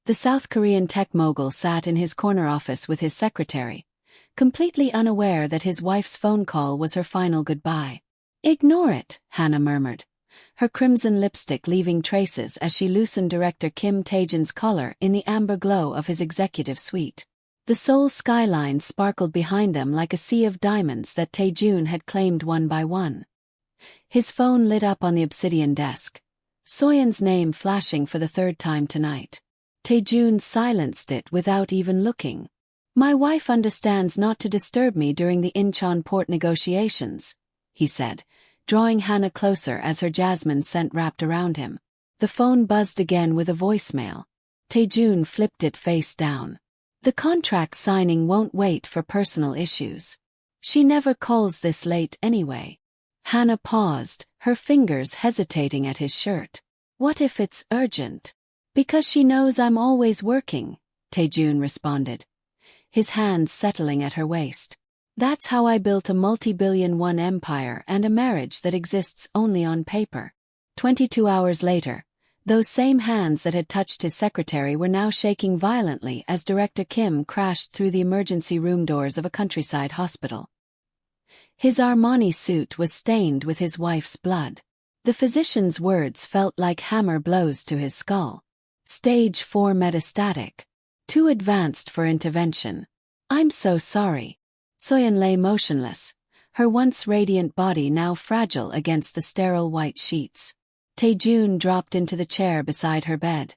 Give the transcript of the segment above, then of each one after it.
The South Korean tech mogul sat in his corner office with his secretary, completely unaware that his wife's phone call was her final goodbye. "Ignore it," Hannah murmured, her crimson lipstick leaving traces as she loosened Director Kim Taejun's collar in the amber glow of his executive suite. The Seoul skyline sparkled behind them like a sea of diamonds that Taejun had claimed one by one. His phone lit up on the obsidian desk, Soyeon's name flashing for the third time tonight. Taejun silenced it without even looking. "My wife understands not to disturb me during the Incheon port negotiations," he said, drawing Hannah closer as her jasmine scent wrapped around him. The phone buzzed again with a voicemail. Taejun flipped it face down. "The contract signing won't wait for personal issues. She never calls this late anyway." Hannah paused, her fingers hesitating at his shirt. "What if it's urgent?" "Because she knows I'm always working," Taejun responded, his hands settling at her waist. "That's how I built a multi-billion-won empire and a marriage that exists only on paper." 22 hours later, those same hands that had touched his secretary were now shaking violently as Director Kim crashed through the emergency room doors of a countryside hospital. His Armani suit was stained with his wife's blood. The physician's words felt like hammer blows to his skull. "Stage 4 metastatic. Too advanced for intervention. I'm so sorry." Soyeon lay motionless, her once radiant body now fragile against the sterile white sheets. Taejun dropped into the chair beside her bed,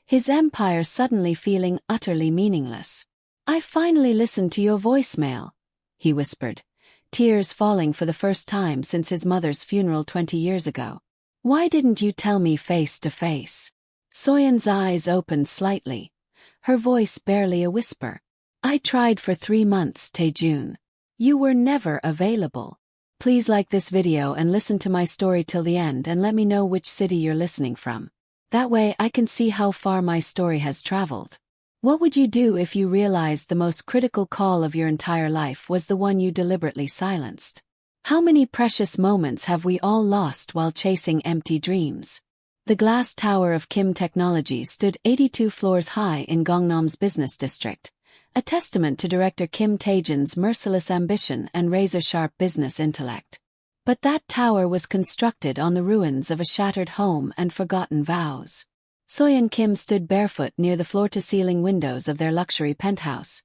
his empire suddenly feeling utterly meaningless. "I finally listened to your voicemail," he whispered, tears falling for the first time since his mother's funeral 20 years ago. "Why didn't you tell me face to face?" Soyeon's eyes opened slightly, her voice barely a whisper. "I tried for 3 months, Taejun. You were never available. Please like this video and listen to my story till the end and let me know which city you're listening from. That way I can see how far my story has traveled. What would you do if you realized the most critical call of your entire life was the one you deliberately silenced? How many precious moments have we all lost while chasing empty dreams?" The glass tower of Kim Technologies stood 82 floors high in Gangnam's business district, a testament to Director Kim Taejun's merciless ambition and razor-sharp business intellect. But that tower was constructed on the ruins of a shattered home and forgotten vows. Soyeon Kim stood barefoot near the floor-to-ceiling windows of their luxury penthouse,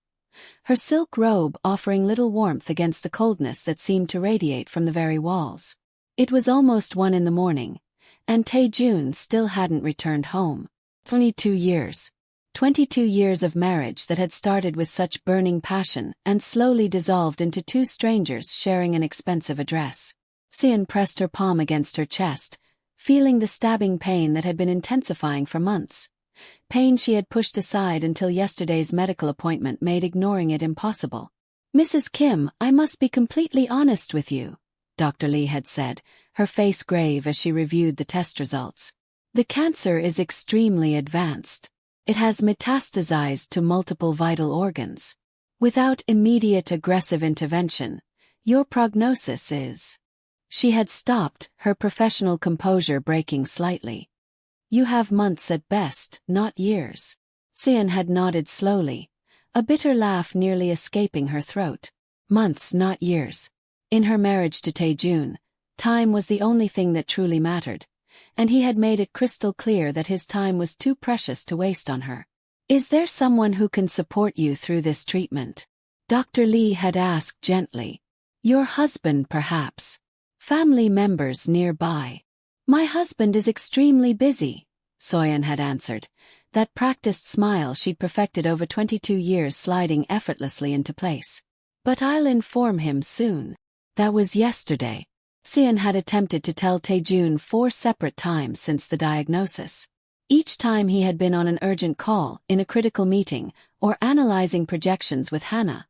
her silk robe offering little warmth against the coldness that seemed to radiate from the very walls. It was almost 1 in the morning, and Taejun still hadn't returned home. 22 years. 22 years of marriage that had started with such burning passion and slowly dissolved into 2 strangers sharing an expensive address. Soyeon pressed her palm against her chest, feeling the stabbing pain that had been intensifying for months. Pain she had pushed aside until yesterday's medical appointment made ignoring it impossible. "Mrs. Kim, I must be completely honest with you," Dr. Lee had said, her face grave as she reviewed the test results. "The cancer is extremely advanced. It has metastasized to multiple vital organs. Without immediate aggressive intervention, your prognosis is..." She had stopped, her professional composure breaking slightly. "You have months at best, not years." Soyeon had nodded slowly, a bitter laugh nearly escaping her throat. Months, not years. In her marriage to Taejun, time was the only thing that truly mattered, and he had made it crystal clear that his time was too precious to waste on her. "Is there someone who can support you through this treatment?" Dr. Lee had asked gently. "Your husband, perhaps. Family members nearby." "My husband is extremely busy," Soyeon had answered, that practiced smile she'd perfected over 22 years sliding effortlessly into place. "But I'll inform him soon." That was yesterday. Soyeon had attempted to tell Taejun 4 separate times since the diagnosis. Each time he had been on an urgent call, in a critical meeting, or analyzing projections with Hannah,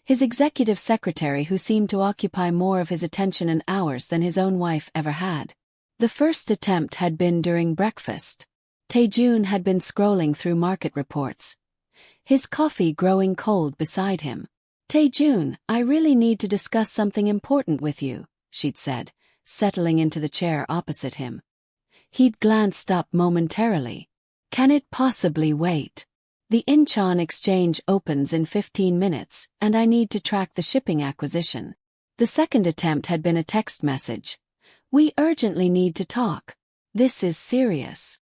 his executive secretary who seemed to occupy more of his attention and hours than his own wife ever had. The first attempt had been during breakfast. Taejun had been scrolling through market reports, his coffee growing cold beside him. "Taejun, I really need to discuss something important with you," she'd said, settling into the chair opposite him. He'd glanced up momentarily. Can it possibly wait? The Incheon exchange opens in 15 minutes, and I need to track the shipping acquisition. The second attempt had been a text message. We urgently need to talk. This is serious.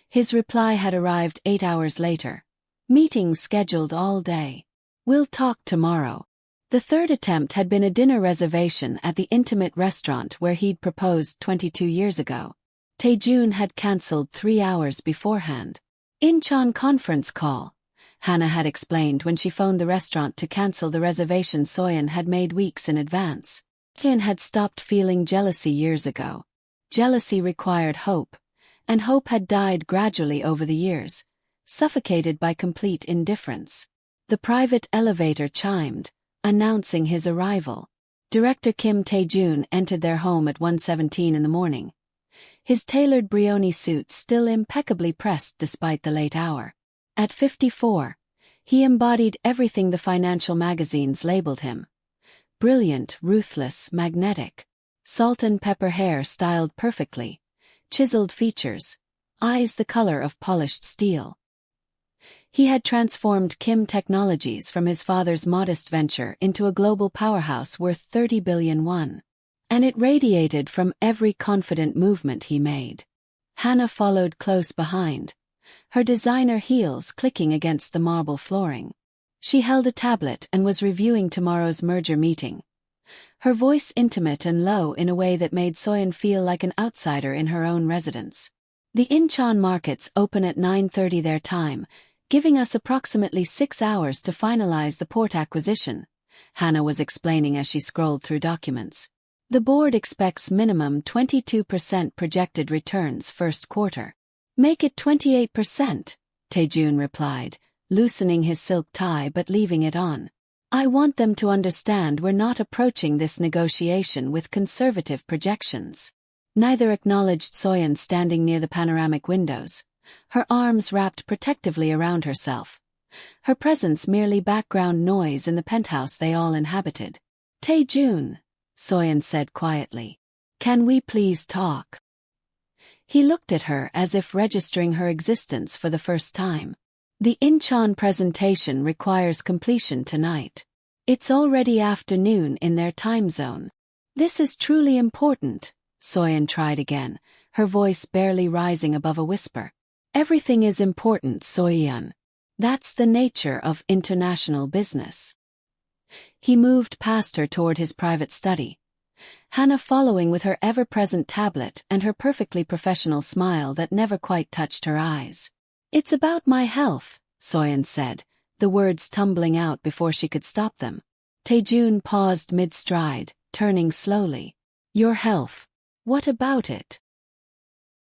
His reply had arrived 8 hours later. Meetings scheduled all day. We'll talk tomorrow. The third attempt had been a dinner reservation at the intimate restaurant where he'd proposed 22 years ago. Taejun had cancelled 3 hours beforehand. Incheon conference call. Hannah had explained when she phoned the restaurant to cancel the reservation Soyeon had made weeks in advance. Kim had stopped feeling jealousy years ago. Jealousy required hope, and hope had died gradually over the years, suffocated by complete indifference. The private elevator chimed, announcing his arrival. Director Kim Taejun entered their home at 1:17 in the morning. His tailored Brioni suit still impeccably pressed despite the late hour. At 54, he embodied everything the financial magazines labeled him. Brilliant, ruthless, magnetic. Salt and pepper hair styled perfectly. Chiseled features. Eyes the color of polished steel. He had transformed Kim Technologies from his father's modest venture into a global powerhouse worth 30 billion won. And it radiated from every confident movement he made. Hannah followed close behind, her designer heels clicking against the marble flooring. She held a tablet and was reviewing tomorrow's merger meeting. Her voice intimate and low in a way that made Soyeon feel like an outsider in her own residence. The Incheon markets open at 9:30 their time, giving us approximately 6 hours to finalize the port acquisition, Hannah was explaining as she scrolled through documents. The board expects minimum 22% projected returns first quarter. Make it 28%, Taejun replied, loosening his silk tie but leaving it on. I want them to understand we're not approaching this negotiation with conservative projections. Neither acknowledged Soyeon standing near the panoramic windows, her arms wrapped protectively around herself. Her presence merely background noise in the penthouse they all inhabited. Taejun, Soyeon said quietly. Can we please talk? He looked at her as if registering her existence for the first time. The Incheon presentation requires completion tonight. It's already afternoon in their time zone. This is truly important, Soyeon tried again, her voice barely rising above a whisper. Everything is important, Soyeon. That's the nature of international business. He moved past her toward his private study. Hannah following with her ever-present tablet and her perfectly professional smile that never quite touched her eyes. It's about my health, Soyeon said, the words tumbling out before she could stop them. Taejun paused mid-stride, turning slowly. Your health. What about it?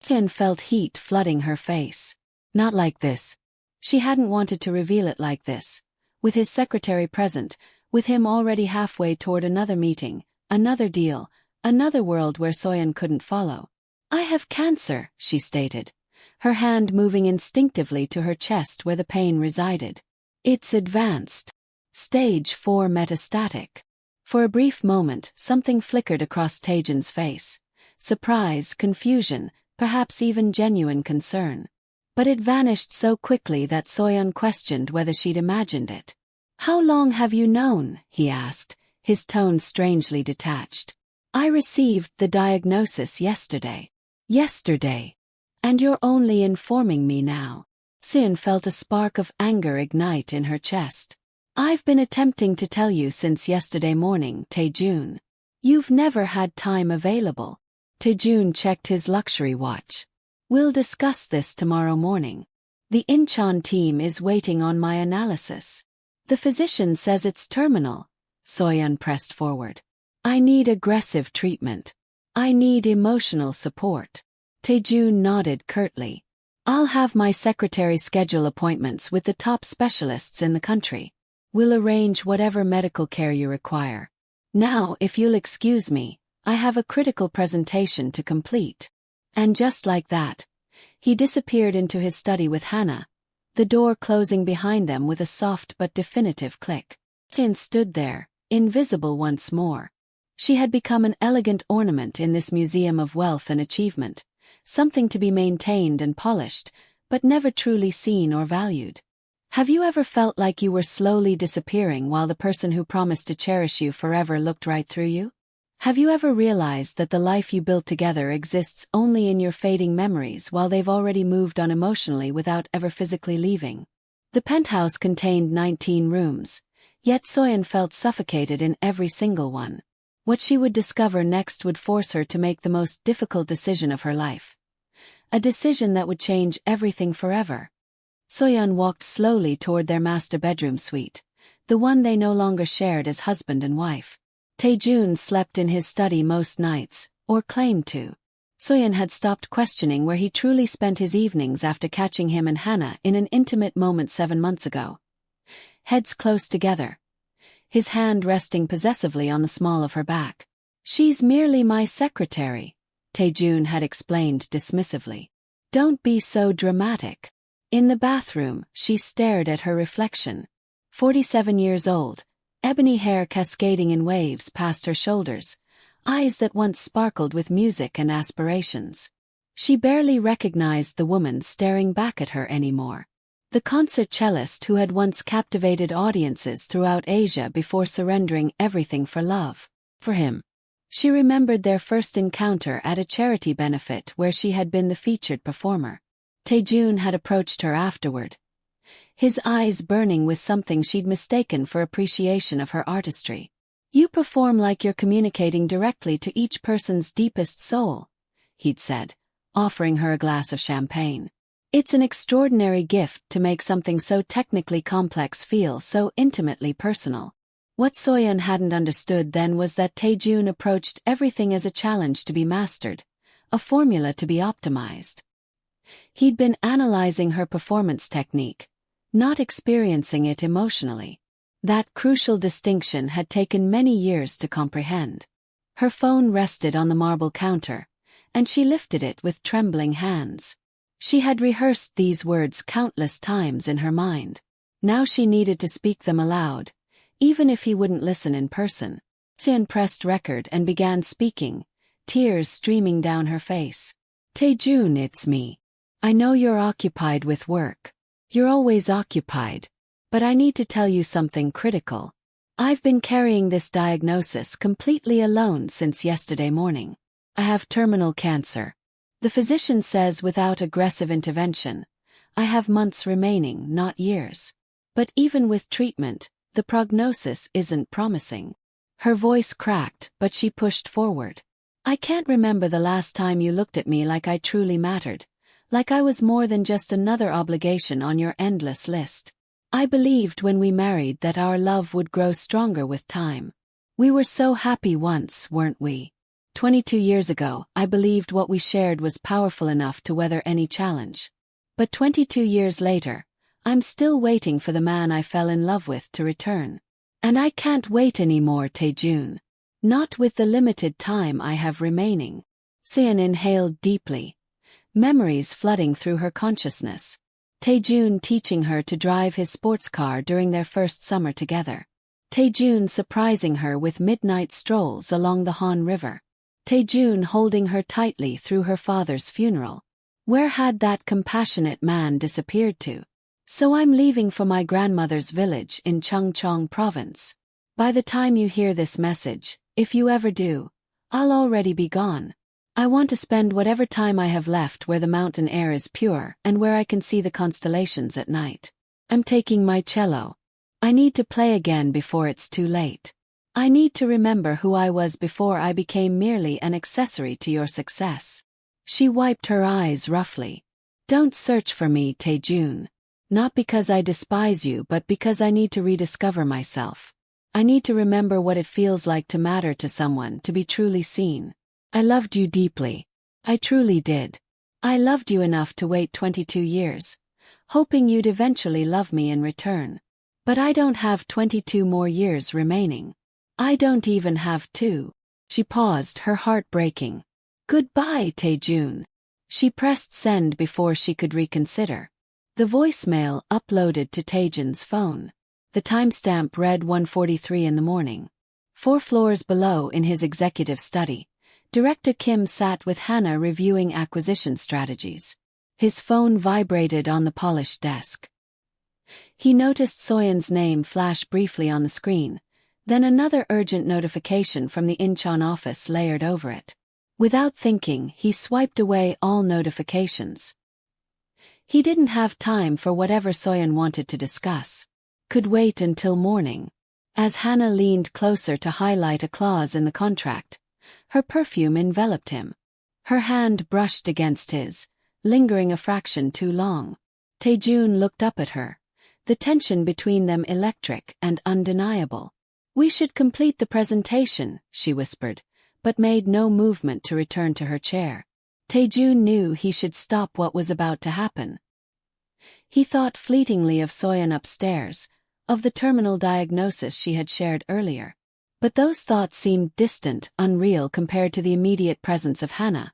Kim felt heat flooding her face. Not like this. She hadn't wanted to reveal it like this. With his secretary present, with him already halfway toward another meeting, another deal, another world where Soyeon couldn't follow. I have cancer, she stated, her hand moving instinctively to her chest where the pain resided. It's advanced. Stage 4 metastatic. For a brief moment, something flickered across Taejun's face. Surprise, confusion, perhaps even genuine concern. But it vanished so quickly that Soyeon questioned whether she'd imagined it. How long have you known? He asked, his tone strangely detached. I received the diagnosis yesterday. Yesterday. And you're only informing me now. Soyeon felt a spark of anger ignite in her chest. I've been attempting to tell you since yesterday morning, Taejun. You've never had time available. Taejun checked his luxury watch. We'll discuss this tomorrow morning. The Incheon team is waiting on my analysis. The physician says it's terminal. Soyeon pressed forward. I need aggressive treatment. I need emotional support. Taejun nodded curtly. I'll have my secretary schedule appointments with the top specialists in the country. We'll arrange whatever medical care you require. Now, if you'll excuse me, I have a critical presentation to complete. And just like that, he disappeared into his study with Hannah, the door closing behind them with a soft but definitive click. Kim stood there, invisible once more. She had become an elegant ornament in this museum of wealth and achievement, something to be maintained and polished, but never truly seen or valued. Have you ever felt like you were slowly disappearing while the person who promised to cherish you forever looked right through you? Have you ever realized that the life you built together exists only in your fading memories while they've already moved on emotionally without ever physically leaving? The penthouse contained 19 rooms, yet Soyeon felt suffocated in every single one. What she would discover next would force her to make the most difficult decision of her life. A decision that would change everything forever. Soyeon walked slowly toward their master bedroom suite, the one they no longer shared as husband and wife. Taejun slept in his study most nights, or claimed to. Soyeon had stopped questioning where he truly spent his evenings after catching him and Hannah in an intimate moment 7 months ago. Heads close together, his hand resting possessively on the small of her back. "She's merely my secretary," Taejun had explained dismissively. "Don't be so dramatic." In the bathroom, she stared at her reflection. 47 years old, ebony hair cascading in waves past her shoulders, eyes that once sparkled with music and aspirations. She barely recognized the woman staring back at her anymore. The concert cellist who had once captivated audiences throughout Asia before surrendering everything for love. For him. She remembered their first encounter at a charity benefit where she had been the featured performer. Taejun had approached her afterward, his eyes burning with something she'd mistaken for appreciation of her artistry. "You perform like you're communicating directly to each person's deepest soul," he'd said, offering her a glass of champagne. "It's an extraordinary gift to make something so technically complex feel so intimately personal." What Soyeon hadn't understood then was that Taejun approached everything as a challenge to be mastered, a formula to be optimized. He'd been analyzing her performance technique, not experiencing it emotionally. That crucial distinction had taken many years to comprehend. Her phone rested on the marble counter, and she lifted it with trembling hands. She had rehearsed these words countless times in her mind. Now she needed to speak them aloud, even if he wouldn't listen in person. Soyeon pressed record and began speaking, tears streaming down her face. "Taejun, it's me. I know you're occupied with work. You're always occupied. But I need to tell you something critical. I've been carrying this diagnosis completely alone since yesterday morning. I have terminal cancer. The physician says without aggressive intervention, I have months remaining, not years. But even with treatment, the prognosis isn't promising." Her voice cracked, but she pushed forward. "I can't remember the last time you looked at me like I truly mattered, like I was more than just another obligation on your endless list. I believed when we married that our love would grow stronger with time. We were so happy once, weren't we? 22 years ago, I believed what we shared was powerful enough to weather any challenge. But 22 years later, I'm still waiting for the man I fell in love with to return. And I can't wait anymore, Taejun. Not with the limited time I have remaining." Soyeon inhaled deeply, memories flooding through her consciousness. Taejun teaching her to drive his sports car during their first summer together. Taejun surprising her with midnight strolls along the Han River. Taejun holding her tightly through her father's funeral. Where had that compassionate man disappeared to? "So I'm leaving for my grandmother's village in Chungcheong province. By the time you hear this message, if you ever do, I'll already be gone. I want to spend whatever time I have left where the mountain air is pure and where I can see the constellations at night. I'm taking my cello. I need to play again before it's too late. I need to remember who I was before I became merely an accessory to your success." She wiped her eyes roughly. "Don't search for me, Taejun. Not because I despise you, but because I need to rediscover myself. I need to remember what it feels like to matter to someone, to be truly seen. I loved you deeply. I truly did. I loved you enough to wait 22 years, hoping you'd eventually love me in return. But I don't have 22 more years remaining. I don't even have 2. She paused, her heart breaking. "Goodbye, Taejun." She pressed send before she could reconsider. The voicemail uploaded to Taejun's phone. The timestamp read 1:43 in the morning. 4 floors below in his executive study, Director Kim sat with Hannah reviewing acquisition strategies. His phone vibrated on the polished desk. He noticed Soyeon's name flash briefly on the screen, then another urgent notification from the Incheon office layered over it. Without thinking, he swiped away all notifications. He didn't have time for whatever Soyeon wanted to discuss. Could wait until morning. As Hannah leaned closer to highlight a clause in the contract, her perfume enveloped him. Her hand brushed against his, lingering a fraction too long. Taejun looked up at her, the tension between them electric and undeniable. "We should complete the presentation," she whispered, but made no movement to return to her chair. Taejun knew he should stop what was about to happen. He thought fleetingly of Soyeon upstairs, of the terminal diagnosis she had shared earlier. But those thoughts seemed distant, unreal compared to the immediate presence of Hannah,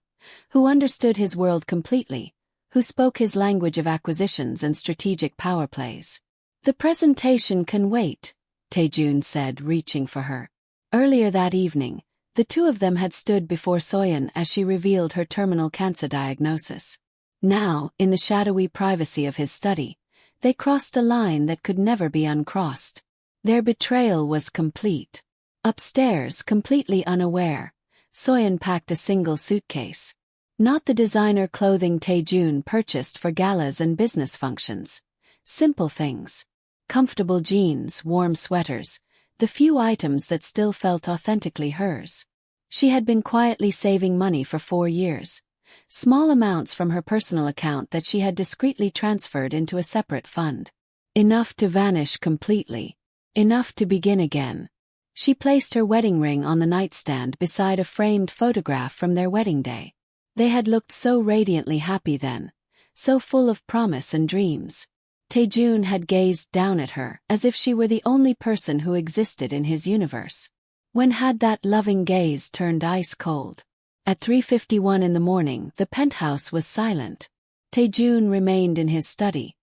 who understood his world completely, who spoke his language of acquisitions and strategic power plays. "The presentation can wait," Taejun said, reaching for her. Earlier that evening, the two of them had stood before Soyeon as she revealed her terminal cancer diagnosis. Now, in the shadowy privacy of his study, they crossed a line that could never be uncrossed. Their betrayal was complete. Upstairs, completely unaware, Soyeon packed a single suitcase. Not the designer clothing Taejun purchased for galas and business functions. Simple things. Comfortable jeans, warm sweaters, the few items that still felt authentically hers. She had been quietly saving money for 4 years. Small amounts from her personal account that she had discreetly transferred into a separate fund. Enough to vanish completely. Enough to begin again. She placed her wedding ring on the nightstand beside a framed photograph from their wedding day. They had looked so radiantly happy then, so full of promise and dreams. Taejun had gazed down at her as if she were the only person who existed in his universe. When had that loving gaze turned ice cold? At 3:51 in the morning, the penthouse was silent. Taejun remained in his study,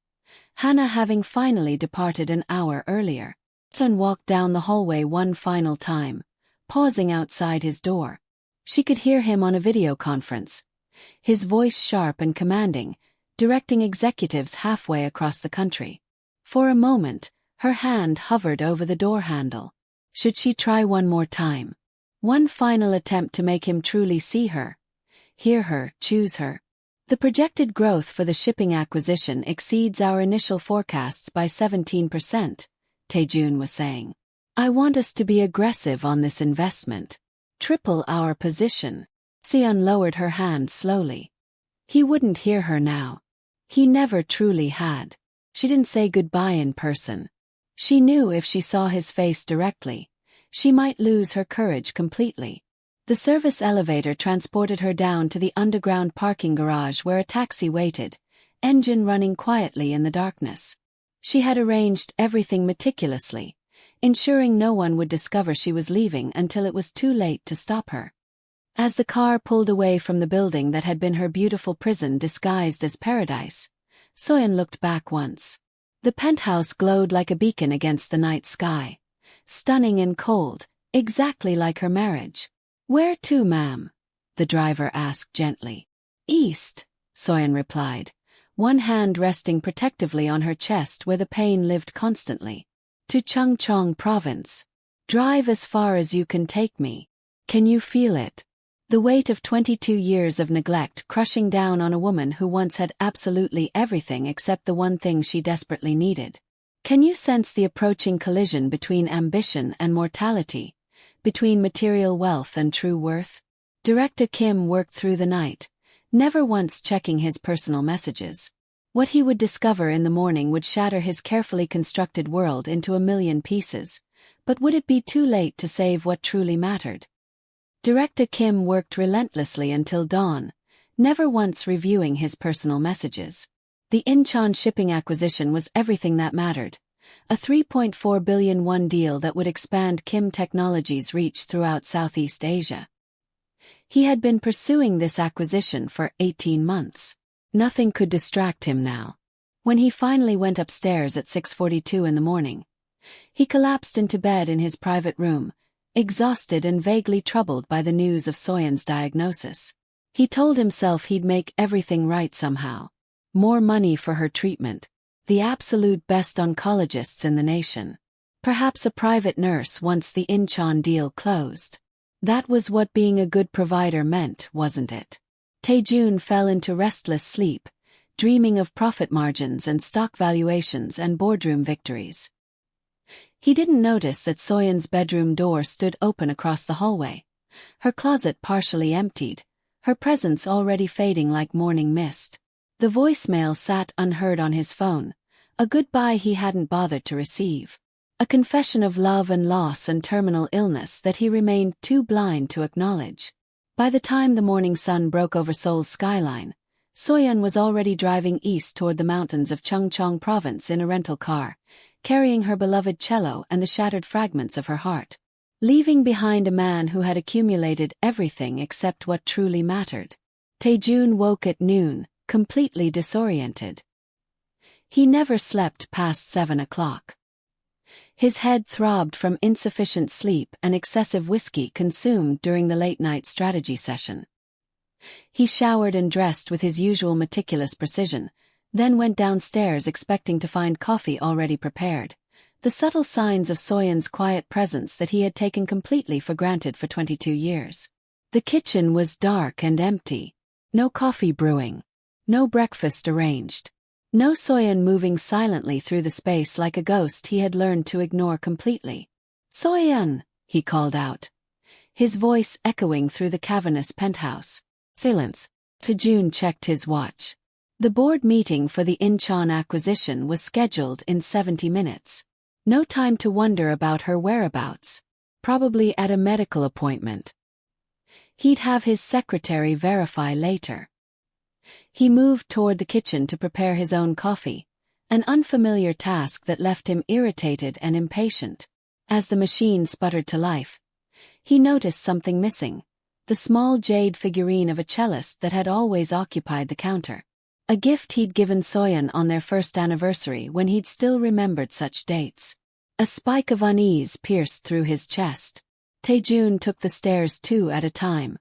Hannah having finally departed an hour earlier. Soyeon walked down the hallway one final time, pausing outside his door. She could hear him on a video conference, his voice sharp and commanding, directing executives halfway across the country. For a moment, her hand hovered over the door handle. Should she try one more time? One final attempt to make him truly see her, hear her, choose her. "The projected growth for the shipping acquisition exceeds our initial forecasts by 17%, Taejun was saying. "I want us to be aggressive on this investment. Triple our position." Soyeon lowered her hand slowly. He wouldn't hear her now. He never truly had. She didn't say goodbye in person. She knew if she saw his face directly, she might lose her courage completely. The service elevator transported her down to the underground parking garage where a taxi waited, engine running quietly in the darkness. She had arranged everything meticulously, ensuring no one would discover she was leaving until it was too late to stop her. As the car pulled away from the building that had been her beautiful prison disguised as paradise, Soyeon looked back once. The penthouse glowed like a beacon against the night sky, stunning and cold, exactly like her marriage. "Where to, ma'am?" the driver asked gently. "East," Soyeon replied, one hand resting protectively on her chest where the pain lived constantly. "To Chungcheong province. Drive as far as you can take me. Can you feel it? The weight of 22 years of neglect crushing down on a woman who once had absolutely everything except the one thing she desperately needed. Can you sense the approaching collision between ambition and mortality, between material wealth and true worth?" Director Kim worked through the night, never once checking his personal messages. What he would discover in the morning would shatter his carefully constructed world into a million pieces, but would it be too late to save what truly mattered? Director Kim worked relentlessly until dawn, never once reviewing his personal messages. The Incheon shipping acquisition was everything that mattered, a 3.4 billion won deal that would expand Kim Technology's reach throughout Southeast Asia. He had been pursuing this acquisition for 18 months. Nothing could distract him now. When he finally went upstairs at 6:42 in the morning, he collapsed into bed in his private room, exhausted and vaguely troubled by the news of Soyeon's diagnosis. He told himself he'd make everything right somehow. more money for her treatment, the absolute best oncologists in the nation. Perhaps a private nurse once the Incheon deal closed. That was what being a good provider meant, wasn't it? Taejun fell into restless sleep, dreaming of profit margins and stock valuations and boardroom victories. He didn't notice that Soyeon's bedroom door stood open across the hallway, her closet partially emptied, her presence already fading like morning mist. The voicemail sat unheard on his phone, a goodbye he hadn't bothered to receive. A confession of love and loss and terminal illness that he remained too blind to acknowledge. By the time the morning sun broke over Seoul's skyline, Soyeon was already driving east toward the mountains of Chungcheong province in a rental car, carrying her beloved cello and the shattered fragments of her heart, leaving behind a man who had accumulated everything except what truly mattered. Taejun woke at noon, completely disoriented. He never slept past 7 o'clock. His head throbbed from insufficient sleep and excessive whiskey consumed during the late-night strategy session. He showered and dressed with his usual meticulous precision, then went downstairs expecting to find coffee already prepared, the subtle signs of Soyeon's quiet presence that he had taken completely for granted for 22 years. The kitchen was dark and empty. No coffee brewing. No breakfast arranged. No Soyeon moving silently through the space like a ghost he had learned to ignore completely. "Soyeon," he called out, his voice echoing through the cavernous penthouse. Silence. Taejun checked his watch. The board meeting for the Incheon acquisition was scheduled in 70 minutes. No time to wonder about her whereabouts. Probably at a medical appointment. He'd have his secretary verify later. He moved toward the kitchen to prepare his own coffee, an unfamiliar task that left him irritated and impatient. As the machine sputtered to life, he noticed something missing, the small jade figurine of a cellist that had always occupied the counter. A gift he'd given Soyeon on their first anniversary when he'd still remembered such dates. A spike of unease pierced through his chest. Taejun took the stairs 2 at a time,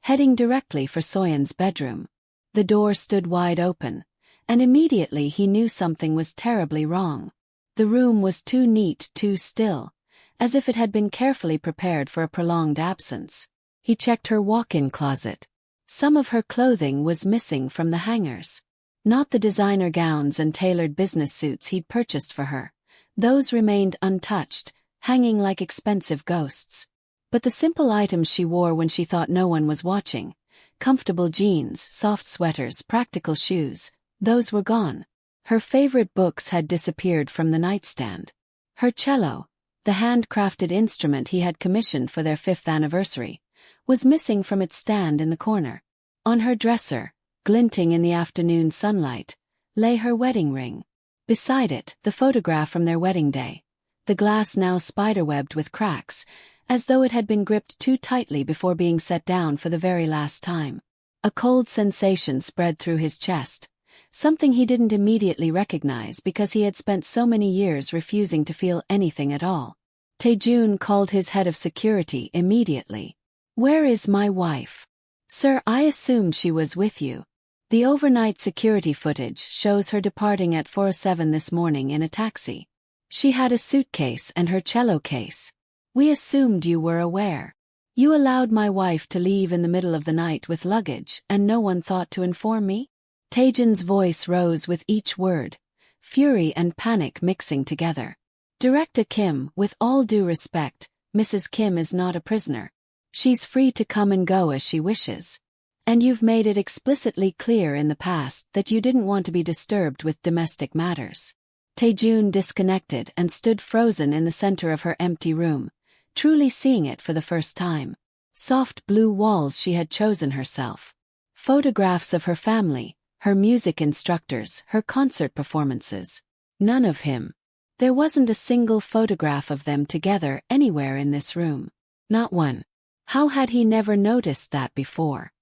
heading directly for Soyeon's bedroom. The door stood wide open, and immediately he knew something was terribly wrong. The room was too neat, too still, as if it had been carefully prepared for a prolonged absence. He checked her walk-in closet. Some of her clothing was missing from the hangers. Not the designer gowns and tailored business suits he'd purchased for her. Those remained untouched, hanging like expensive ghosts. But the simple items she wore when she thought no one was watching, comfortable jeans, soft sweaters, practical shoes, those were gone. Her favorite books had disappeared from the nightstand. Her cello, the handcrafted instrument he had commissioned for their 5th anniversary, was missing from its stand in the corner. On her dresser, glinting in the afternoon sunlight, lay her wedding ring. Beside it, the photograph from their wedding day, the glass now spiderwebbed with cracks, as though it had been gripped too tightly before being set down for the very last time. A cold sensation spread through his chest, something he didn't immediately recognize because he had spent so many years refusing to feel anything at all. Taejun called his head of security immediately. "Where is my wife?" "Sir, I assumed she was with you. The overnight security footage shows her departing at 4:07 this morning in a taxi. She had a suitcase and her cello case. We assumed you were aware. You allowed my wife to leave in the middle of the night with luggage and no one thought to inform me?" Taejun's voice rose with each word, fury and panic mixing together. "Director Kim, with all due respect, Mrs. Kim is not a prisoner. She's free to come and go as she wishes. And you've made it explicitly clear in the past that you didn't want to be disturbed with domestic matters." Taejun disconnected and stood frozen in the center of her empty room, truly seeing it for the first time. Soft blue walls she had chosen herself. Photographs of her family, her music instructors, her concert performances. None of him. There wasn't a single photograph of them together anywhere in this room. Not one. How had he never noticed that before?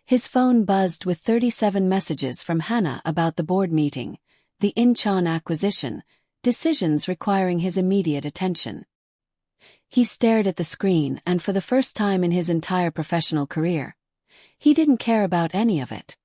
His phone buzzed with 37 messages from Hannah about the board meeting, the Incheon acquisition, decisions requiring his immediate attention. He stared at the screen and for the first time in his entire professional career, he didn't care about any of it.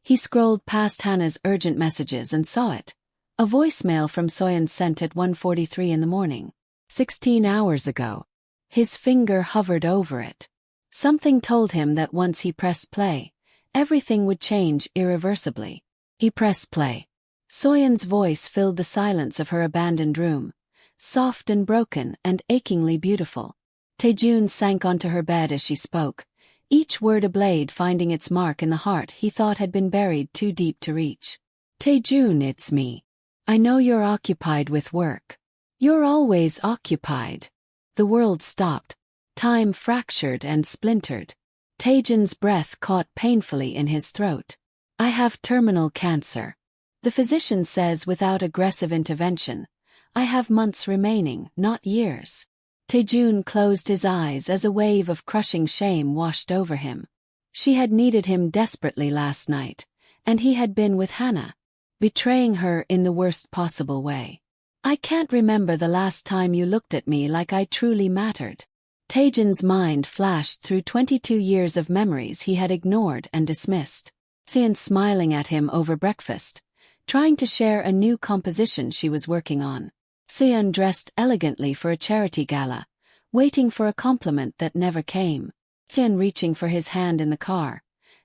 He scrolled past Hannah's urgent messages and saw it. A voicemail from Soyeon sent at 1:43 in the morning. 16 hours ago. His finger hovered over it. Something told him that once he pressed play, everything would change irreversibly. He pressed play. Soyeon's voice filled the silence of her abandoned room, soft and broken and achingly beautiful. Taejun sank onto her bed as she spoke, each word a blade finding its mark in the heart he thought had been buried too deep to reach. Taejun, it's me. I know you're occupied with work. You're always occupied. The world stopped. Time fractured and splintered. Taejun's breath caught painfully in his throat. I have terminal cancer. The physician says without aggressive intervention, I have months remaining, not years. Taejun closed his eyes as a wave of crushing shame washed over him. She had needed him desperately last night, and he had been with Hannah, betraying her in the worst possible way. I can't remember the last time you looked at me like I truly mattered. Taejun's mind flashed through 22 years of memories he had ignored and dismissed. Soyeon smiling at him over breakfast, trying to share a new composition she was working on. Soyeon dressed elegantly for a charity gala, waiting for a compliment that never came. Soyeon reaching for his hand in the car,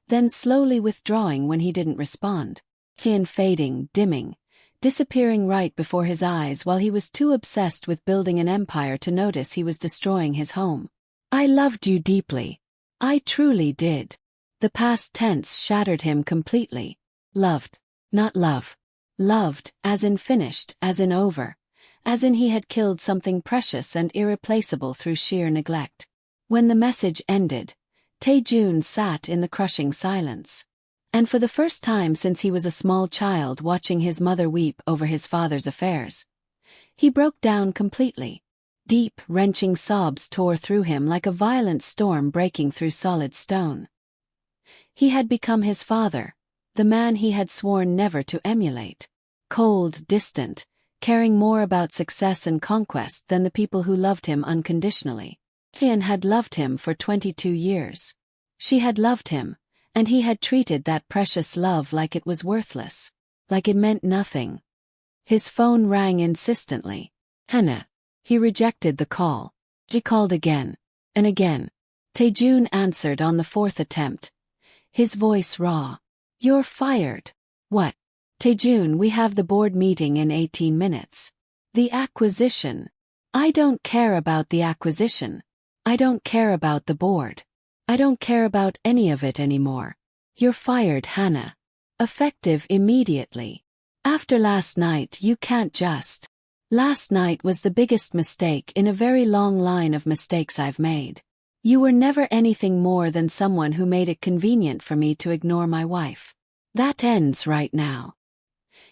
then slowly withdrawing when he didn't respond. Soyeon fading, dimming, disappearing right before his eyes while he was too obsessed with building an empire to notice he was destroying his home. I loved you deeply. I truly did. The past tense shattered him completely. Loved, not love. Loved, as in finished, as in over. As in he had killed something precious and irreplaceable through sheer neglect. When the message ended, Taejun sat in the crushing silence. And for the first time since he was a small child watching his mother weep over his father's affairs, he broke down completely. Deep, wrenching sobs tore through him like a violent storm breaking through solid stone. He had become his father, the man he had sworn never to emulate. Cold, distant, caring more about success and conquest than the people who loved him unconditionally. Soyeon had loved him for 22 years. She had loved him, and he had treated that precious love like it was worthless, like it meant nothing. His phone rang insistently. Hannah. He rejected the call. She called again, and again. Taejun answered on the fourth attempt, his voice raw. You're fired. What? Taejun, we have the board meeting in 18 minutes. The acquisition. I don't care about the acquisition. I don't care about the board. I don't care about any of it anymore. You're fired, Hannah. Effective immediately. After last night you can't just. Last night was the biggest mistake in a very long line of mistakes I've made. You were never anything more than someone who made it convenient for me to ignore my wife. That ends right now.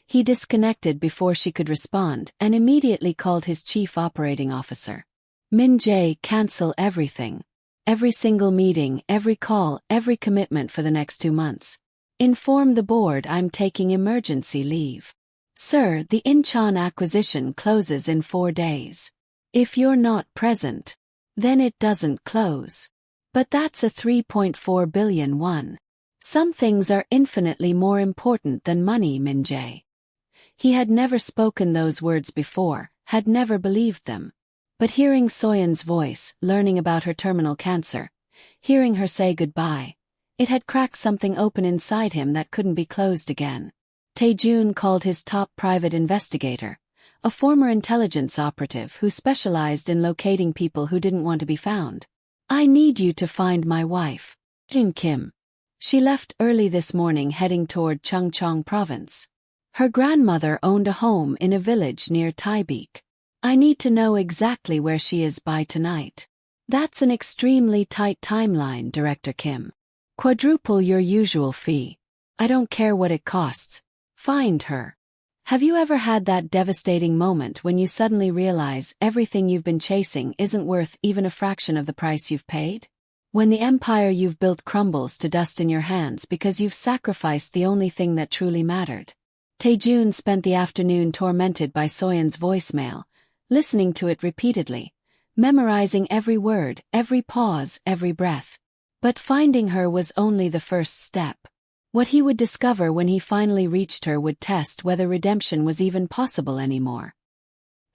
He disconnected before she could respond and immediately called his chief operating officer. Min-jae, cancel everything. Every single meeting, every call, every commitment for the next 2 months. Inform the board I'm taking emergency leave. Sir, the Incheon acquisition closes in 4 days. If you're not present, then it doesn't close. But that's a 3.4 billion won. Some things are infinitely more important than money, Min-jae. He had never spoken those words before, had never believed them. But hearing Soyeon's voice, learning about her terminal cancer, hearing her say goodbye, it had cracked something open inside him that couldn't be closed again. Taejun called his top private investigator, a former intelligence operative who specialized in locating people who didn't want to be found. I need you to find my wife, Kim. She left early this morning heading toward Chungcheong province. Her grandmother owned a home in a village near Taebaek. I need to know exactly where she is by tonight. That's an extremely tight timeline, Director Kim. Quadruple your usual fee. I don't care what it costs. Find her. Have you ever had that devastating moment when you suddenly realize everything you've been chasing isn't worth even a fraction of the price you've paid? When the empire you've built crumbles to dust in your hands because you've sacrificed the only thing that truly mattered. Taejun spent the afternoon tormented by Soyeon's voicemail, listening to it repeatedly, memorizing every word, every pause, every breath. But finding her was only the first step. What he would discover when he finally reached her would test whether redemption was even possible anymore.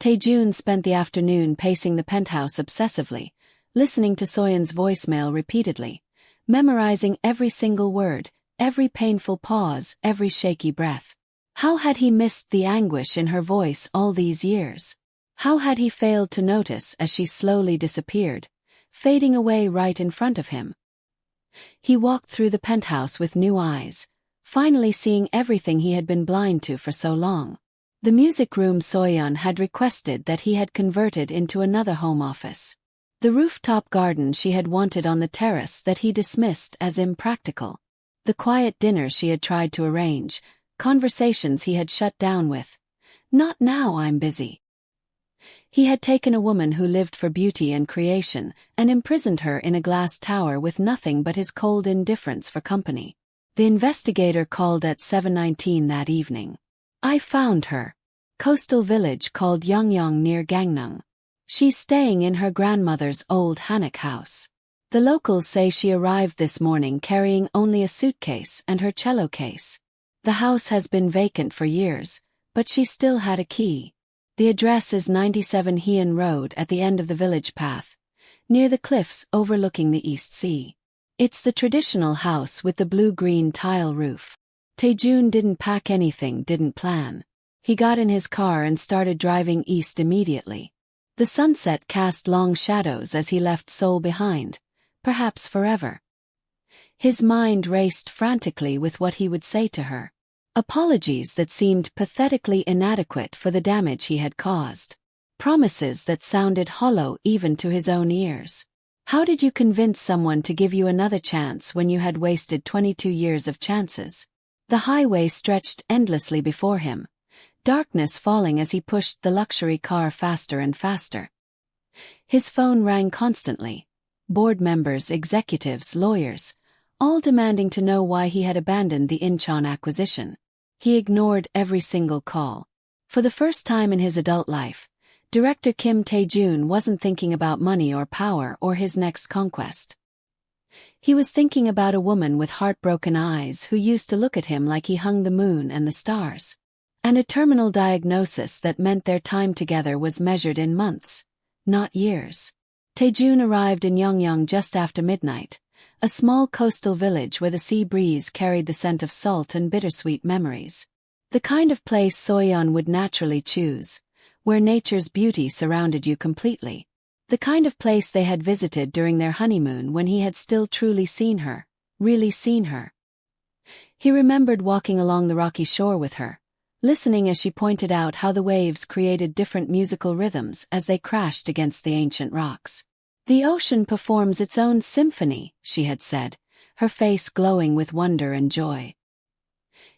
Taejun spent the afternoon pacing the penthouse obsessively, listening to Soyeon's voicemail repeatedly, memorizing every single word, every painful pause, every shaky breath. How had he missed the anguish in her voice all these years? How had he failed to notice as she slowly disappeared, fading away right in front of him? He walked through the penthouse with new eyes, finally seeing everything he had been blind to for so long. The music room Soyeon had requested that he had converted into another home office. The rooftop garden she had wanted on the terrace that he dismissed as impractical. The quiet dinner she had tried to arrange, conversations he had shut down with. Not now, I'm busy. He had taken a woman who lived for beauty and creation and imprisoned her in a glass tower with nothing but his cold indifference for company. The investigator called at 7:19 that evening. I found her. Coastal village called Yongyong near Gangneung. She's staying in her grandmother's old hanok house. The locals say she arrived this morning carrying only a suitcase and her cello case. The house has been vacant for years, but she still had a key. The address is 97 Heian Road at the end of the village path, near the cliffs overlooking the East Sea. It's the traditional house with the blue-green tile roof. Taejun didn't pack anything, didn't plan. He got in his car and started driving east immediately. The sunset cast long shadows as he left Seoul behind, perhaps forever. His mind raced frantically with what he would say to her. Apologies that seemed pathetically inadequate for the damage he had caused. Promises that sounded hollow even to his own ears. How did you convince someone to give you another chance when you had wasted 22 years of chances? The highway stretched endlessly before him, darkness falling as he pushed the luxury car faster and faster. His phone rang constantly. Board members, executives, lawyers, all demanding to know why he had abandoned the Incheon acquisition. He ignored every single call. For the first time in his adult life, Director Kim Taejun wasn't thinking about money or power or his next conquest. He was thinking about a woman with heartbroken eyes who used to look at him like he hung the moon and the stars. And a terminal diagnosis that meant their time together was measured in months, not years. Taejun arrived in Yongyong just after midnight, a small coastal village where the sea breeze carried the scent of salt and bittersweet memories. The kind of place Soyeon would naturally choose, where nature's beauty surrounded you completely. The kind of place they had visited during their honeymoon when he had still truly seen her, really seen her. He remembered walking along the rocky shore with her, listening as she pointed out how the waves created different musical rhythms as they crashed against the ancient rocks. The ocean performs its own symphony, she had said, her face glowing with wonder and joy.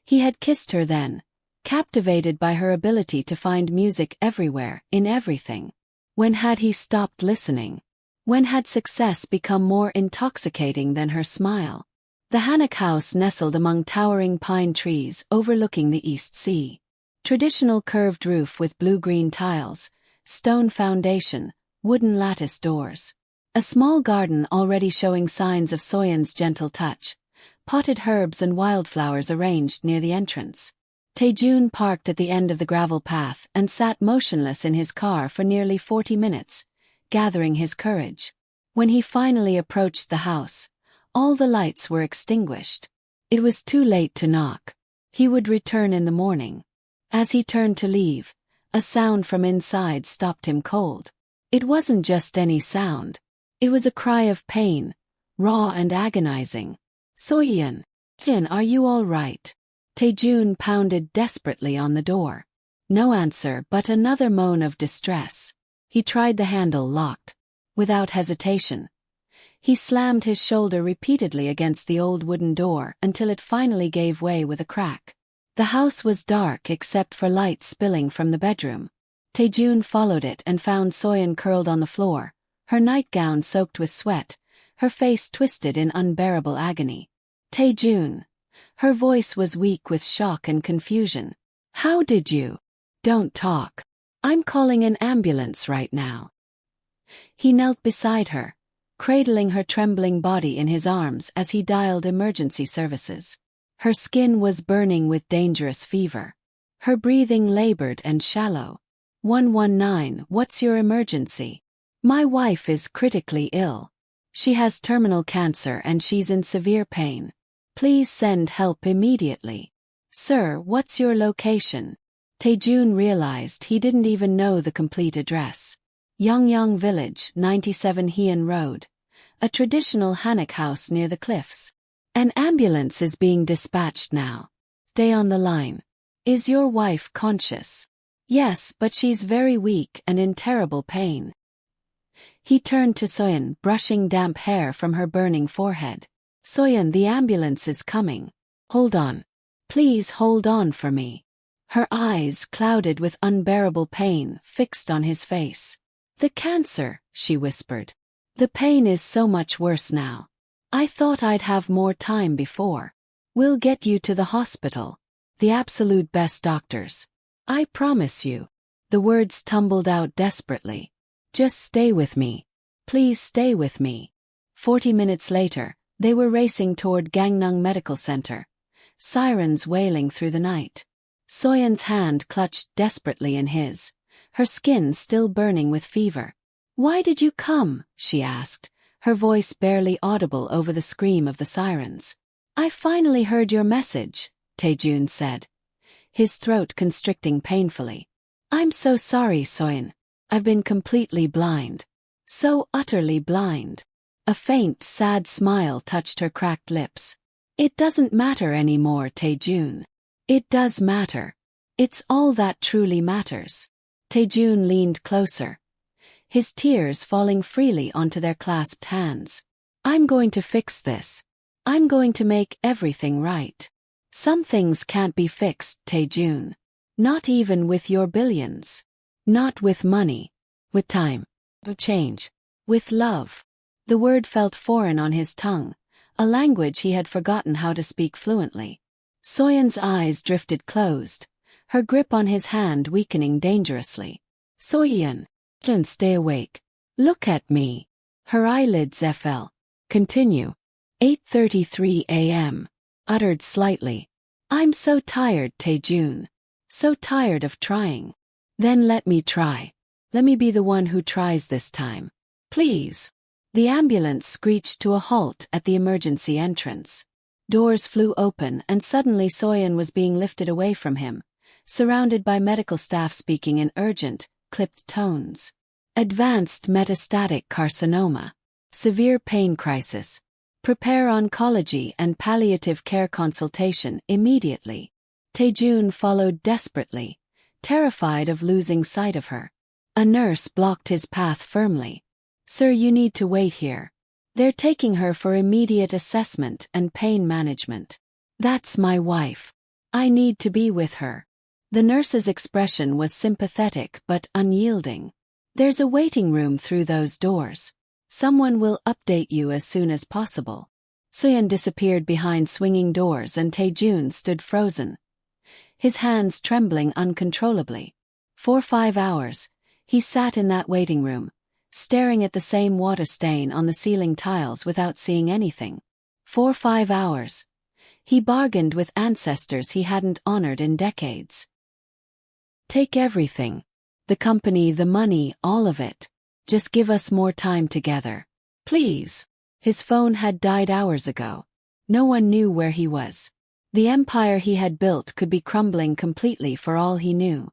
He had kissed her then, captivated by her ability to find music everywhere, in everything. When had he stopped listening? When had success become more intoxicating than her smile? The hanok house nestled among towering pine trees overlooking the East Sea. Traditional curved roof with blue-green tiles, stone foundation, wooden lattice doors. A small garden already showing signs of Soyeon's gentle touch, potted herbs and wildflowers arranged near the entrance. Taejun parked at the end of the gravel path and sat motionless in his car for nearly 40 minutes, gathering his courage. When he finally approached the house, all the lights were extinguished. It was too late to knock. He would return in the morning. As he turned to leave, a sound from inside stopped him cold. It wasn't just any sound. It was a cry of pain, raw and agonizing. Soyeon, are you all right? Taejun pounded desperately on the door. No answer but another moan of distress. He tried the handle locked. Without hesitation, he slammed his shoulder repeatedly against the old wooden door until it finally gave way with a crack. The house was dark except for light spilling from the bedroom. Taejun followed it and found Soyeon curled on the floor, her nightgown soaked with sweat, her face twisted in unbearable agony. Taejun. Her voice was weak with shock and confusion. How did you? Don't talk. I'm calling an ambulance right now. He knelt beside her, cradling her trembling body in his arms as he dialed emergency services. Her skin was burning with dangerous fever. Her breathing labored and shallow. 119, what's your emergency? My wife is critically ill. She has terminal cancer and she's in severe pain. Please send help immediately. Sir, what's your location? Taejun realized he didn't even know the complete address. Yongyang Village, 97 Heian Road. A traditional Hanok house near the cliffs. An ambulance is being dispatched now. Stay on the line. Is your wife conscious? Yes, but she's very weak and in terrible pain. He turned to Soyeon, brushing damp hair from her burning forehead. Soyeon, the ambulance is coming. Hold on. Please hold on for me. Her eyes, clouded with unbearable pain, fixed on his face. The cancer, she whispered. The pain is so much worse now. I thought I'd have more time before. We'll get you to the hospital. The absolute best doctors. I promise you. The words tumbled out desperately. Just stay with me. Please stay with me. 40 minutes later, they were racing toward Gangneung Medical Center. Sirens wailing through the night. Soyeon's hand clutched desperately in his, her skin still burning with fever. Why did you come? She asked, her voice barely audible over the scream of the sirens. I finally heard your message, Taejun said, his throat constricting painfully. I'm so sorry, Soyeon. I've been completely blind. So utterly blind. A faint, sad smile touched her cracked lips. It doesn't matter anymore, Taejun. It does matter. It's all that truly matters. Taejun leaned closer, his tears falling freely onto their clasped hands. I'm going to fix this. I'm going to make everything right. Some things can't be fixed, Taejun. Not even with your billions. Not with money. With time. With change. With love. The word felt foreign on his tongue, a language he had forgotten how to speak fluently. Soyeon's eyes drifted closed, her grip on his hand weakening dangerously. Soyeon, don't stay awake. Look at me. Her eyelids fell. Continue. 8:33 a.m. Uttered slightly. I'm so tired, Taejun. So tired of trying. Then let me try. Let me be the one who tries this time. Please. The ambulance screeched to a halt at the emergency entrance. Doors flew open and suddenly Soyeon was being lifted away from him, surrounded by medical staff speaking in urgent, clipped tones. Advanced metastatic carcinoma. Severe pain crisis. Prepare oncology and palliative care consultation immediately. Taejun followed desperately, terrified of losing sight of her. A nurse blocked his path firmly. Sir, you need to wait here. They're taking her for immediate assessment and pain management. That's my wife. I need to be with her. The nurse's expression was sympathetic but unyielding. There's a waiting room through those doors. Someone will update you as soon as possible. Soyeon disappeared behind swinging doors and Taejun stood frozen, his hands trembling uncontrollably. For 5 hours, he sat in that waiting room, staring at the same water stain on the ceiling tiles without seeing anything. For 5 hours. He bargained with ancestors he hadn't honored in decades. Take everything. The company, the money, all of it. Just give us more time together. Please. His phone had died hours ago. No one knew where he was. The empire he had built could be crumbling completely for all he knew.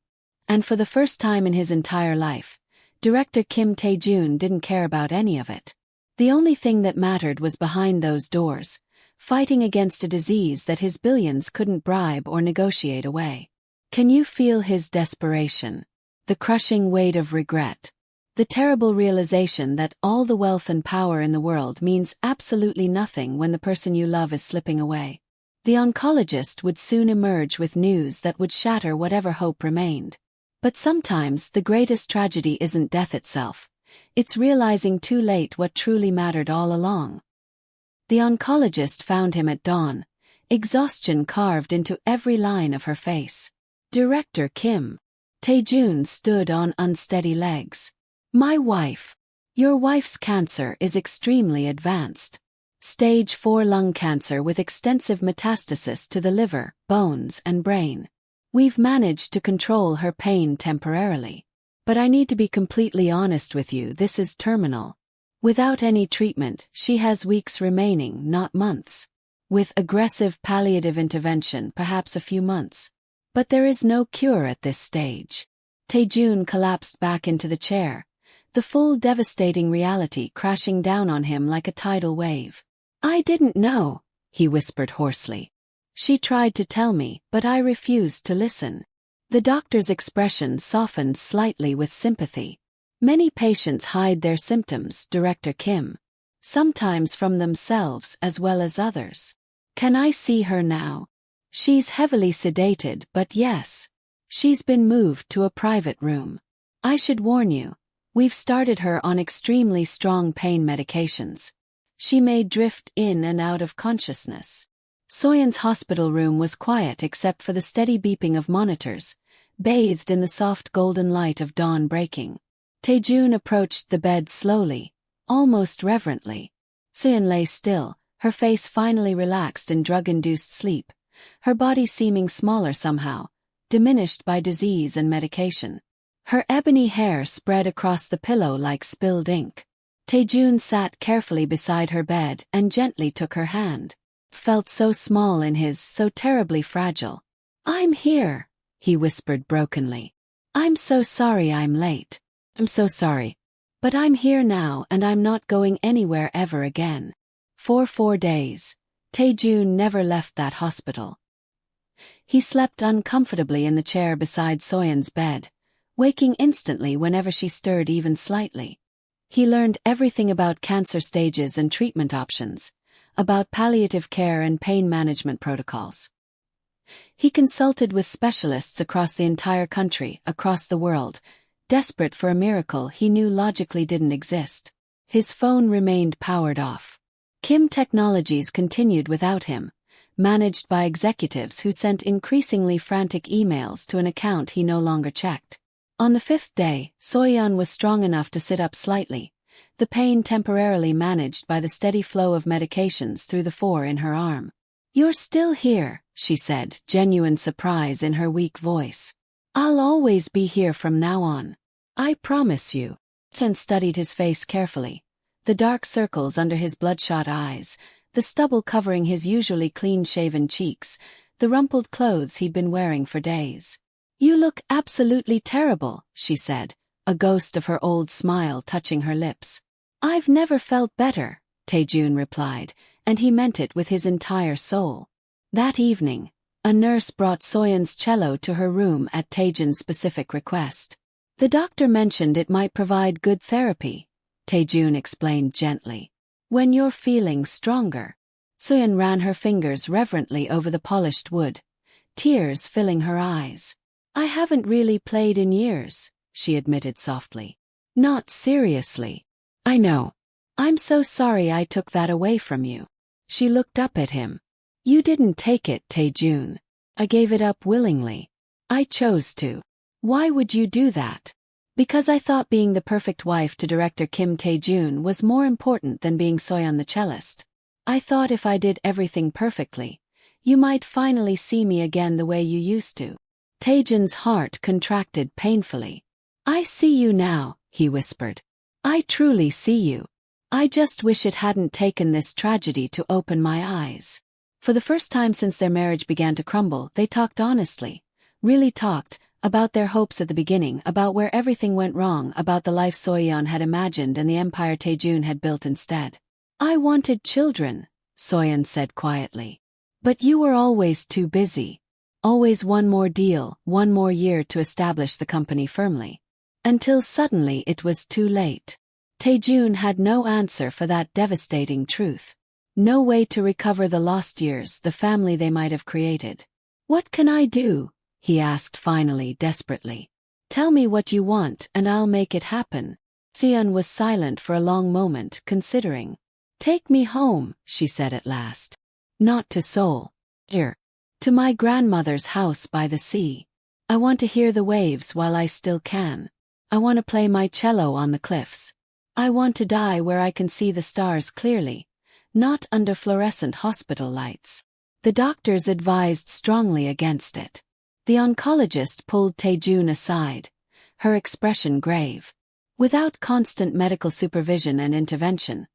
And for the first time in his entire life, Director Kim Taejun didn't care about any of it. The only thing that mattered was behind those doors, fighting against a disease that his billions couldn't bribe or negotiate away. Can you feel his desperation? The crushing weight of regret. The terrible realization that all the wealth and power in the world means absolutely nothing when the person you love is slipping away. The oncologist would soon emerge with news that would shatter whatever hope remained. But sometimes the greatest tragedy isn't death itself. It's realizing too late what truly mattered all along. The oncologist found him at dawn, exhaustion carved into every line of her face. Director Kim Taejun stood on unsteady legs. My wife. Your wife's cancer is extremely advanced. Stage 4 lung cancer with extensive metastasis to the liver, bones, and brain. We've managed to control her pain temporarily. But I need to be completely honest with you, this is terminal. Without any treatment, she has weeks remaining, not months. With aggressive palliative intervention, perhaps a few months. But there is no cure at this stage. Taejun collapsed back into the chair, the full devastating reality crashing down on him like a tidal wave. I didn't know, he whispered hoarsely. She tried to tell me, but I refused to listen. The doctor's expression softened slightly with sympathy. Many patients hide their symptoms, Director Kim. Sometimes from themselves as well as others. Can I see her now? She's heavily sedated, but yes. She's been moved to a private room. I should warn you, we've started her on extremely strong pain medications. She may drift in and out of consciousness. Soyeon's hospital room was quiet except for the steady beeping of monitors, bathed in the soft golden light of dawn breaking. Taejun approached the bed slowly, almost reverently. Soyeon lay still, her face finally relaxed in drug-induced sleep, her body seeming smaller somehow, diminished by disease and medication. Her ebony hair spread across the pillow like spilled ink. Taejun sat carefully beside her bed and gently took her hand. Felt so small in his, so terribly fragile. I'm here, he whispered brokenly. I'm so sorry I'm late. I'm so sorry. But I'm here now and I'm not going anywhere ever again. For 4 days, Taejun never left that hospital. He slept uncomfortably in the chair beside Soyeon's bed, waking instantly whenever she stirred even slightly. He learned everything about cancer stages and treatment options, about palliative care and pain management protocols. He consulted with specialists across the entire country, across the world, desperate for a miracle he knew logically didn't exist. His phone remained powered off. Kim Technologies continued without him, managed by executives who sent increasingly frantic emails to an account he no longer checked. On the 5th day, Soyeon was strong enough to sit up slightly, the pain temporarily managed by the steady flow of medications through the 4 in her arm. You're still here, she said, genuine surprise in her weak voice. I'll always be here from now on. I promise you. Ken studied his face carefully. The dark circles under his bloodshot eyes, the stubble covering his usually clean-shaven cheeks, the rumpled clothes he'd been wearing for days. You look absolutely terrible, she said, a ghost of her old smile touching her lips. I've never felt better, Taejun replied, and he meant it with his entire soul. That evening, a nurse brought Soyeon's cello to her room at Taejun's specific request. The doctor mentioned it might provide good therapy, Taejun explained gently. When you're feeling stronger. Soyeon ran her fingers reverently over the polished wood, tears filling her eyes. I haven't really played in years, she admitted softly. Not seriously. I know. I'm so sorry I took that away from you. She looked up at him. You didn't take it, Taejun. I gave it up willingly. I chose to. Why would you do that? Because I thought being the perfect wife to Director Kim Taejun was more important than being Soyeon the cellist. I thought if I did everything perfectly, you might finally see me again the way you used to. Taejun's heart contracted painfully. I see you now, he whispered. I truly see you. I just wish it hadn't taken this tragedy to open my eyes. For the first time since their marriage began to crumble, they talked honestly. Really talked, about their hopes at the beginning, about where everything went wrong, about the life Soyeon had imagined and the empire Taejun had built instead. I wanted children, Soyeon said quietly. But you were always too busy. Always one more deal, one more year to establish the company firmly. Until suddenly it was too late. Taejun had no answer for that devastating truth. No way to recover the lost years, the family they might have created. What can I do? He asked finally, desperately. Tell me what you want and I'll make it happen. Soyeon was silent for a long moment, considering. Take me home, she said at last. Not to Seoul. Here. To my grandmother's house by the sea. I want to hear the waves while I still can. I want to play my cello on the cliffs. I want to die where I can see the stars clearly. not under fluorescent hospital lights. The doctors advised strongly against it. The oncologist pulled Taejun aside, her expression grave. Without constant medical supervision and intervention,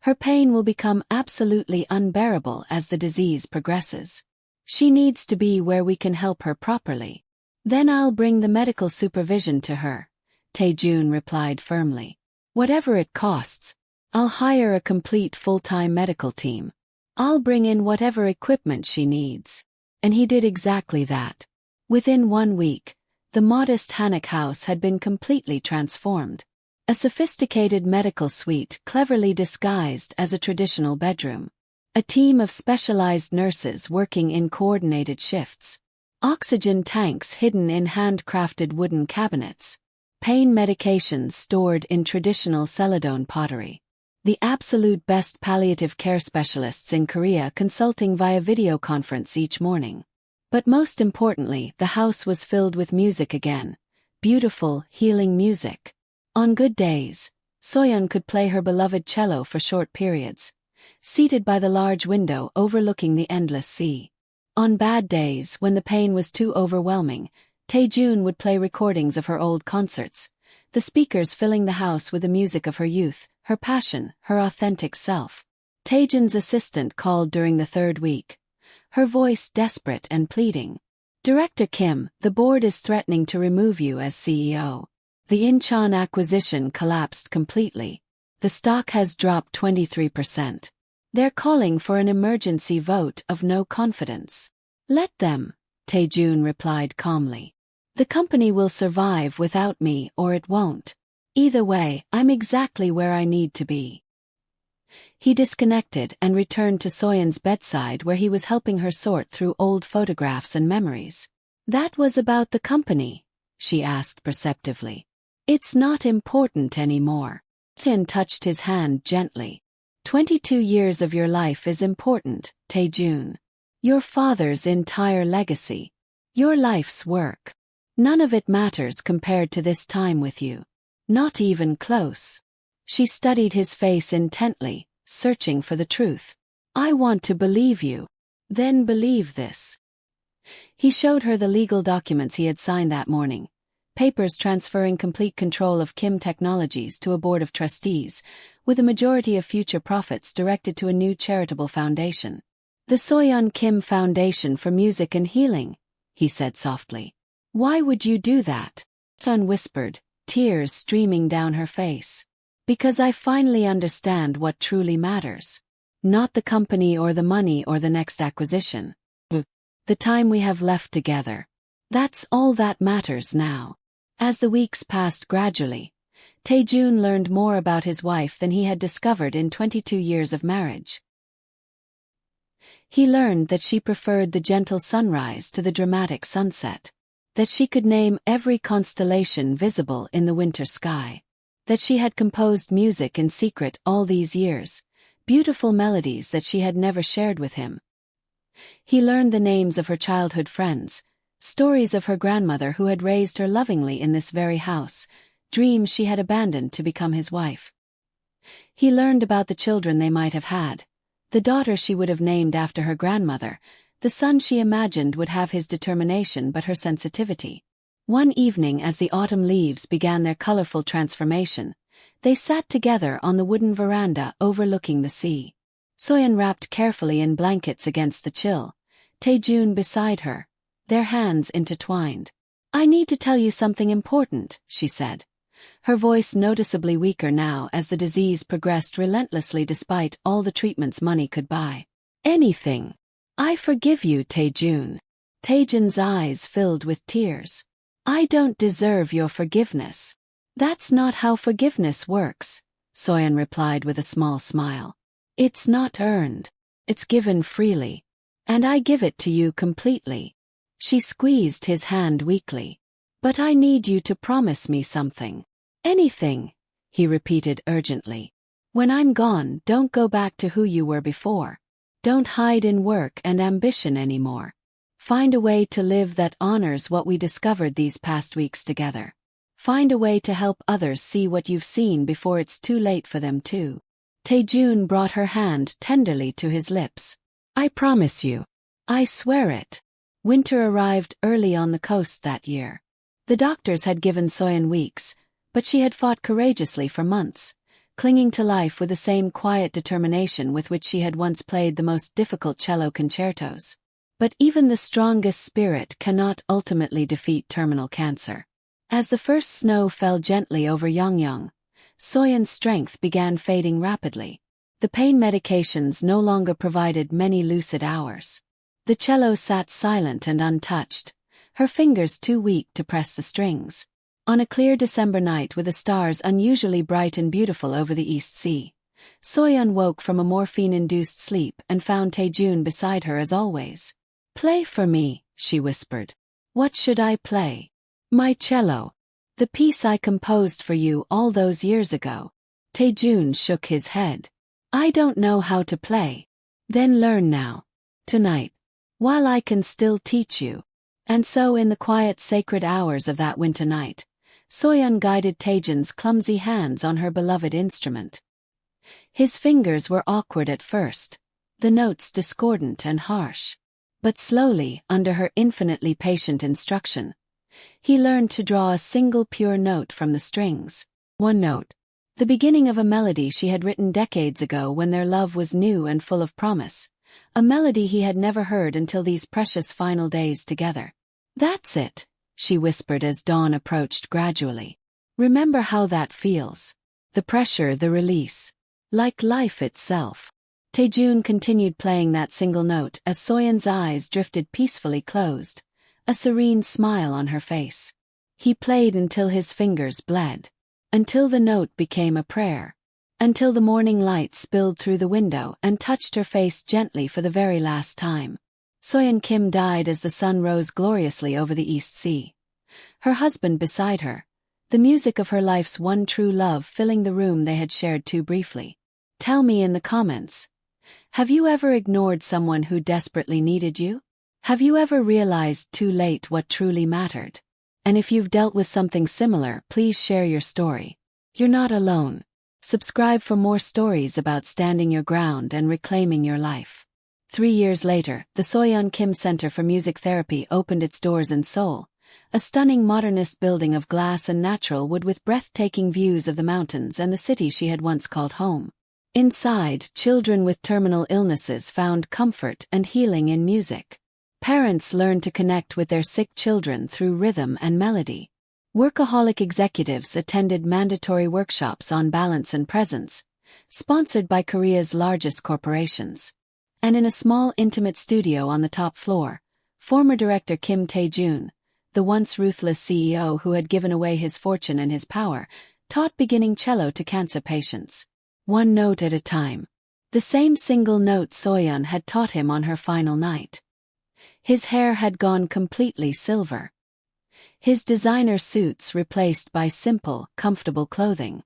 her pain will become absolutely unbearable as the disease progresses. She needs to be where we can help her properly. Then I'll bring the medical supervision to her, Taejun replied firmly. Whatever it costs, I'll hire a complete full-time medical team. I'll bring in whatever equipment she needs. And he did exactly that. Within 1 week, the modest Hanok house had been completely transformed. A sophisticated medical suite cleverly disguised as a traditional bedroom. A team of specialized nurses working in coordinated shifts. Oxygen tanks hidden in handcrafted wooden cabinets. Pain medications stored in traditional celadone pottery. The absolute best palliative care specialists in Korea consulting via video conference each morning. But most importantly, the house was filled with music again. Beautiful, healing music. On good days, Soyeon could play her beloved cello for short periods, seated by the large window overlooking the endless sea. On bad days, when the pain was too overwhelming, Taejun would play recordings of her old concerts, the speakers filling the house with the music of her youth, her passion, her authentic self. Taejun's assistant called during the 3rd week, her voice desperate and pleading. Director Kim, the board is threatening to remove you as CEO. The Incheon acquisition collapsed completely. The stock has dropped 23%. They're calling for an emergency vote of no confidence. Let them, Taejun replied calmly. The company will survive without me or it won't. Either way, I'm exactly where I need to be. He disconnected and returned to Soyeon's bedside where he was helping her sort through old photographs and memories. That was about the company, she asked perceptively. It's not important anymore. Kim touched his hand gently. 22 years of your life is important, Taejun. Your father's entire legacy. Your life's work. None of it matters compared to this time with you. Not even close. She studied his face intently, searching for the truth. I want to believe you. Then believe this. He showed her the legal documents he had signed that morning. Papers transferring complete control of Kim Technologies to a board of trustees, with a majority of future profits directed to a new charitable foundation. The Soyeon Kim Foundation for Music and Healing, he said softly. Why would you do that? Hyun whispered, tears streaming down her face. Because I finally understand what truly matters. Not the company or the money or the next acquisition. The time we have left together. That's all that matters now. As the weeks passed gradually, Taejun learned more about his wife than he had discovered in 22 years of marriage. He learned that she preferred the gentle sunrise to the dramatic sunset. That she could name every constellation visible in the winter sky. That she had composed music in secret all these years, beautiful melodies that she had never shared with him. He learned the names of her childhood friends, stories of her grandmother who had raised her lovingly in this very house, dreams she had abandoned to become his wife. He learned about the children they might have had, the daughter she would have named after her grandmother, the son she imagined would have his determination but her sensitivity. One evening as the autumn leaves began their colorful transformation, they sat together on the wooden veranda overlooking the sea. Soyeon wrapped carefully in blankets against the chill, Taejun beside her, their hands intertwined. I need to tell you something important, she said. Her voice noticeably weaker now as the disease progressed relentlessly despite all the treatments money could buy. Anything. I forgive you, Taejun. Taejun's eyes filled with tears. I don't deserve your forgiveness. That's not how forgiveness works, Soyeon replied with a small smile. It's not earned. It's given freely. And I give it to you completely. She squeezed his hand weakly. But I need you to promise me something. Anything, he repeated urgently. When I'm gone, don't go back to who you were before. Don't hide in work and ambition anymore. Find a way to live that honors what we discovered these past weeks together. Find a way to help others see what you've seen before it's too late for them too. Taejun brought her hand tenderly to his lips. I promise you. I swear it. Winter arrived early on the coast that year. The doctors had given Soyeon weeks, but she had fought courageously for months, clinging to life with the same quiet determination with which she had once played the most difficult cello concertos. But even the strongest spirit cannot ultimately defeat terminal cancer. As the first snow fell gently over Yongyang, Soyeon's strength began fading rapidly. The pain medications no longer provided many lucid hours. The cello sat silent and untouched, her fingers too weak to press the strings. On a clear December night with the stars unusually bright and beautiful over the East Sea, Soyeon woke from a morphine-induced sleep and found Taejun beside her as always. Play for me, she whispered. What should I play? My cello. The piece I composed for you all those years ago. Taejun shook his head. I don't know how to play. Then learn now. Tonight. While I can still teach you. And so in the quiet sacred hours of that winter night, Soyeon guided Taejun's clumsy hands on her beloved instrument. His fingers were awkward at first, the notes discordant and harsh. But slowly, under her infinitely patient instruction, he learned to draw a single pure note from the strings. One note. The beginning of a melody she had written decades ago when their love was new and full of promise. A melody he had never heard until these precious final days together. That's it, she whispered as dawn approached gradually. Remember how that feels. The pressure, the release. Like life itself. Taejun continued playing that single note as Soyeon's eyes drifted peacefully closed, a serene smile on her face. He played until his fingers bled. Until the note became a prayer. Until the morning light spilled through the window and touched her face gently for the very last time. Soyeon Kim died as the sun rose gloriously over the East Sea. Her husband beside her, the music of her life's one true love filling the room they had shared too briefly. Tell me in the comments. Have you ever ignored someone who desperately needed you? Have you ever realized too late what truly mattered? And if you've dealt with something similar, please share your story. You're not alone. Subscribe for more stories about standing your ground and reclaiming your life. 3 years later, the Soyeon Kim Center for Music Therapy opened its doors in Seoul, a stunning modernist building of glass and natural wood with breathtaking views of the mountains and the city she had once called home. Inside, children with terminal illnesses found comfort and healing in music. Parents learned to connect with their sick children through rhythm and melody. Workaholic executives attended mandatory workshops on balance and presence, sponsored by Korea's largest corporations. And in a small intimate studio on the top floor, former Director Kim Taejun, the once ruthless CEO who had given away his fortune and his power, taught beginning cello to cancer patients. One note at a time. The same single note Soyeon had taught him on her final night. His hair had gone completely silver. His designer suits replaced by simple, comfortable clothing.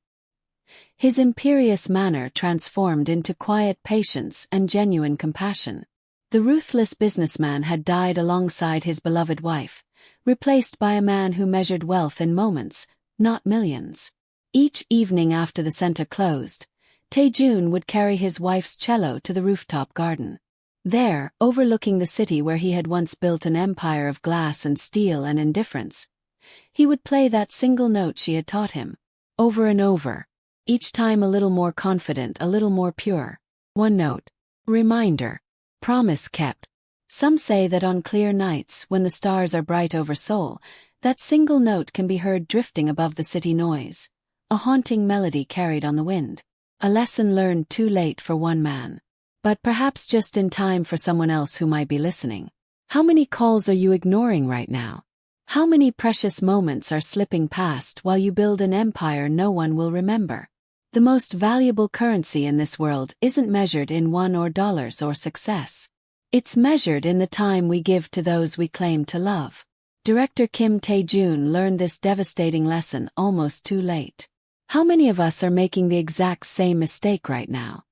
His imperious manner transformed into quiet patience and genuine compassion. The ruthless businessman had died alongside his beloved wife, replaced by a man who measured wealth in moments, not millions. Each evening after the center closed, Taejun would carry his wife's cello to the rooftop garden. There, overlooking the city where he had once built an empire of glass and steel and indifference, he would play that single note she had taught him, over and over, each time a little more confident, a little more pure. One note. Reminder. Promise kept. Some say that on clear nights, when the stars are bright over Seoul, that single note can be heard drifting above the city noise, a haunting melody carried on the wind. A lesson learned too late for one man. But perhaps just in time for someone else who might be listening. How many calls are you ignoring right now? How many precious moments are slipping past while you build an empire no one will remember? The most valuable currency in this world isn't measured in won or dollars or success. It's measured in the time we give to those we claim to love. Director Kim Taejun learned this devastating lesson almost too late. How many of us are making the exact same mistake right now?